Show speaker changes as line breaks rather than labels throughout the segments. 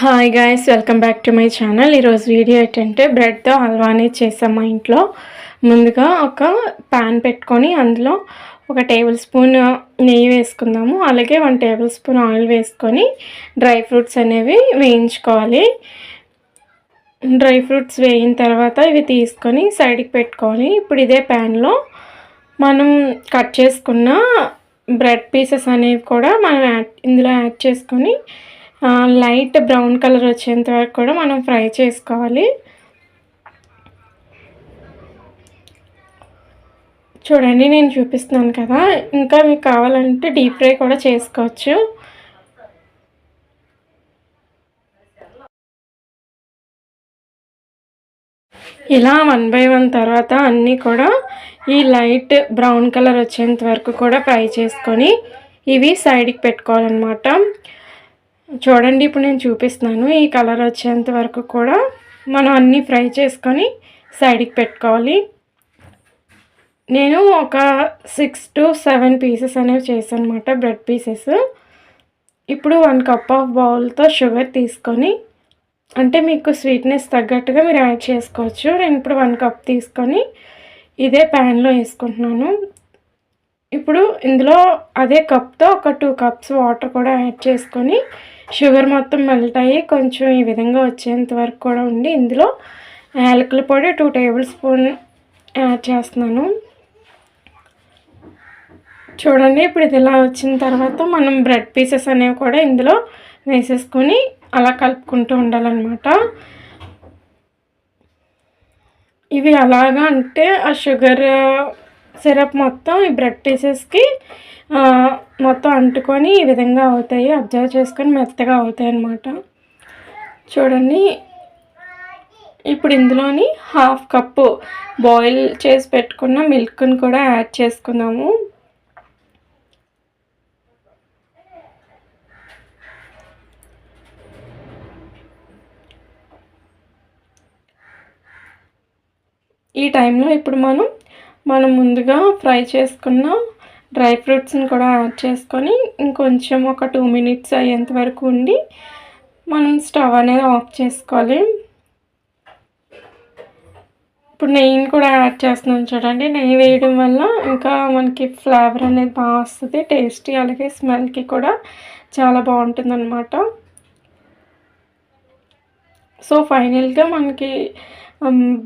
Hi guys, welcome back to my channel. ఈరోజు video ఏంటంటే బ్రెడ్తో హల్వా అనేది చేసాం మా ఇంట్లో. ముందుగా ఒక ప్యాన్ పెట్టుకొని అందులో 1 టేబుల్ స్పూన్ నెయ్యి వేసుకుందాము. అలాగే 1 టేబుల్ స్పూన్ ఆయిల్ వేసుకొని డ్రై ఫ్రూట్స్ అనేవి వేయించుకోవాలి. డ్రై ఫ్రూట్స్ వేయిన తర్వాత ఇవి తీసుకొని సైడ్కి పెట్టుకోవాలి. ఇప్పుడు ఇదే ప్యాన్లో మనం కట్ చేసుకున్న బ్రెడ్ పీసెస్ అనేవి కూడా మనం ఇందులో యాడ్ చేసుకొని లైట్ బ్రౌన్ కలర్ వచ్చేంత వరకు కూడా మనం ఫ్రై చేసుకోవాలి. చూడండి, నేను చూపిస్తున్నాను కదా. ఇంకా మీకు కావాలంటే డీప్ ఫ్రై కూడా చేసుకోవచ్చు. ఇలా 1 బై 1 తర్వాత అన్నీ కూడా ఈ లైట్ బ్రౌన్ కలర్ వచ్చేంత వరకు కూడా ఫ్రై చేసుకొని ఇవి సైడ్కి పెట్టుకోవాలన్నమాట. చూడండి, ఇప్పుడు నేను చూపిస్తున్నాను. ఈ కలర్ వచ్చేంత వరకు కూడా మనం అన్నీ ఫ్రై చేసుకొని సైడ్కి పెట్టుకోవాలి. నేను ఒక 6 to 7 పీసెస్ అనేవి చేశాను అనమాట, బ్రెడ్ పీసెస్. ఇప్పుడు 1 కప్ ఆఫ్ బౌల్తో షుగర్ తీసుకొని, అంటే మీకు స్వీట్నెస్ తగ్గట్టుగా మీరు యాడ్ చేసుకోవచ్చు. నేను ఇప్పుడు 1 కప్ తీసుకొని ఇదే ప్యాన్లో వేసుకుంటున్నాను. ఇప్పుడు ఇందులో అదే కప్తో ఒక 2 కప్స్ వాటర్ కూడా యాడ్ చేసుకొని షుగర్ మొత్తం మెల్ట్ అయ్యి కొంచెం ఈ విధంగా వచ్చేంత వరకు కూడా ఉండి ఇందులో యాలకుల పొడి 2 టేబుల్ స్పూన్ యాడ్ చేస్తున్నాను. చూడండి, ఇప్పుడు ఇది ఇలా వచ్చిన తర్వాత మనం బ్రెడ్ పీసెస్ అనేవి కూడా ఇందులో వేసేసుకొని అలా కలుపుకుంటూ ఉండాలన్నమాట. ఇవి అలాగా అంటే ఆ షుగర్ సిరప్ మొత్తం ఈ బ్రెడ్ పీసెస్కి మొత్తం అంటుకొని ఈ విధంగా అవుతాయి, అబ్జర్వ్ చేసుకొని మెత్తగా అవుతాయి అన్నమాట. చూడండి, ఇప్పుడు ఇందులోని 1/2 కప్పు బాయిల్ చేసి పెట్టుకున్న మిల్క్ని కూడా యాడ్ చేసుకుందాము. ఈ టైంలో ఇప్పుడు మనం ముందుగా ఫ్రై చేసుకున్న డ్రై ఫ్రూట్స్ని కూడా యాడ్ చేసుకొని ఇంకొంచెం ఒక 2 మినిట్స్ అయ్యేంత వరకు ఉండి మనం స్టవ్ అనేది ఆఫ్ చేసుకోవాలి. ఇప్పుడు నెయ్యిని కూడా యాడ్ చేస్తున్నాం. చూడండి, నెయ్యి వేయడం వల్ల ఇంకా మనకి ఫ్లేవర్ అనేది బాగా వస్తుంది, టేస్టీ, అలాగే స్మెల్కి కూడా చాలా బాగుంటుంది అన్నమాట. సో ఫైనల్గా మనకి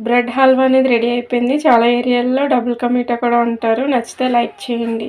బ్రెడ్ హల్వా అనేది రెడీ అయిపోయింది. చాలా ఏరియాల్లో డబుల్ కా మీఠా కూడా అంటారు. నచ్చితే లైక్ చేయండి.